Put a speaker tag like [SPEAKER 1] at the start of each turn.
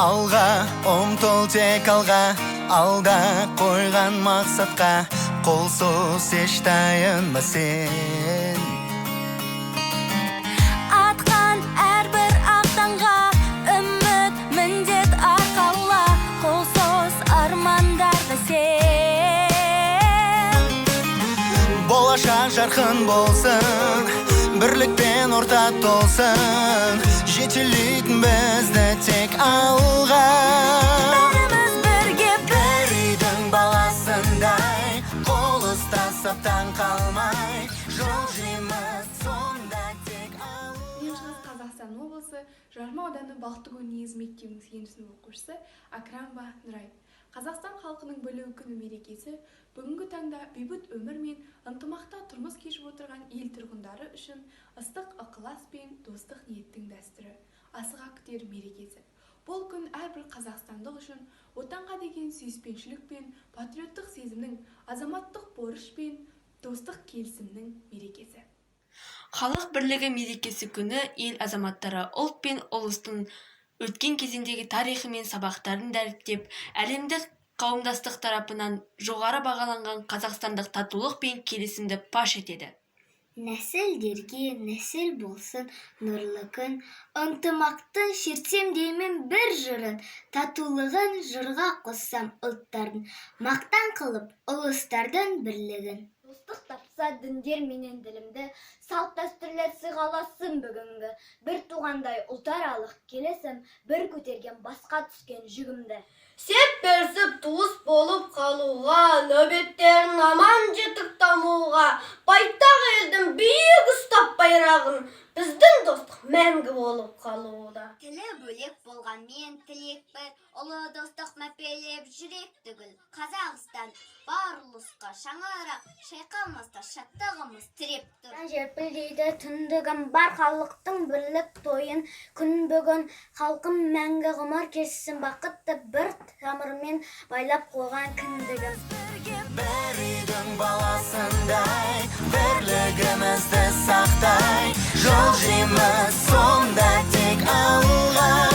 [SPEAKER 1] Алға, ұмтыл тек алға, алда қойған мақсатқа, қолсыз еш таянма сен.
[SPEAKER 2] Атқан әрбір ақтанға, үміт міндет арқала, қолсыз армандарды сен.
[SPEAKER 1] Болашақ жарқын болсын, бірлікпен ортақ толсын, жетелейтін бізді тек алға.
[SPEAKER 2] Бәріміз бірге
[SPEAKER 1] Бір үйдің баласындай, қол ұстасып таң қалмай, жол жейміз сонда тек алға.
[SPEAKER 3] Мен Шығыс Қазақстан облысы Жарма ауданы Бақтыгөл негізгі мектебінің сегізінші сынып оқушысы Акрамова Нұрай. Қазақстан халқының бірлігі күні мерекесі бүгінгі таңда бейбіт өмір мен ынтымақта тұрмыс кешіп отырған ел тұрғындары үшін ыстық ықылас пен достық ниеттің дәстүрі, асыға күтер мерекесі. Бұл күн әрбір қазақстандық үшін отанға деген сүйіспеншілік пен патриоттық сезімнің, азаматтық борыш пен достық келісімнің мерекесі.
[SPEAKER 4] Халық бірлігі мерекесі күні ел азаматтары ұлт пен ұлыстың өткен кезеңдегі тарихы мен сабақтарын дәріптеп, әлемдік қауымдастық тарапынан жоғары бағаланған қазақстандық татулық пен келісімді паш етеді.
[SPEAKER 5] Нәсілдерге нәсіл болсын нұрлы күн, ынтымақтың шертсем деймін бір жырын, татулығын жырға қоссам ұлттардың, мақтан қылып ұлыстардың бірлігін.
[SPEAKER 6] Достық тапса діндер менен ділімді, салт дәстүрлер сыйғаласын бүгінгі. Бір туғандай ұлтаралық келесім, бір көтерген басқа түскен жүгімді.
[SPEAKER 7] Сеп берсіп туыс болып қалуға, нөбеттерін аман жетік дамуға, байтақ елдің биік ұстап байрағын, біздің достық мәңгі болып қалуда.
[SPEAKER 5] Тілі бөлек болғанмен тілек бір, ұлы достық мәпелеп жүрек түгіл. Қазақстан бар ұлысқа шаңырақ, шайқалмаста шаттығымыз тіреп тұр.
[SPEAKER 6] Желпілдейді түндігім бар халықтың бірлік тойын, күн бүгін халқым мәңгі ғұмыр кешсін бақытты бір тамырмен байлап қойған кіндігім.
[SPEAKER 1] Бір үйдің баласындай, бірлігімізді сақтай, жол жейміз сонда тек алға.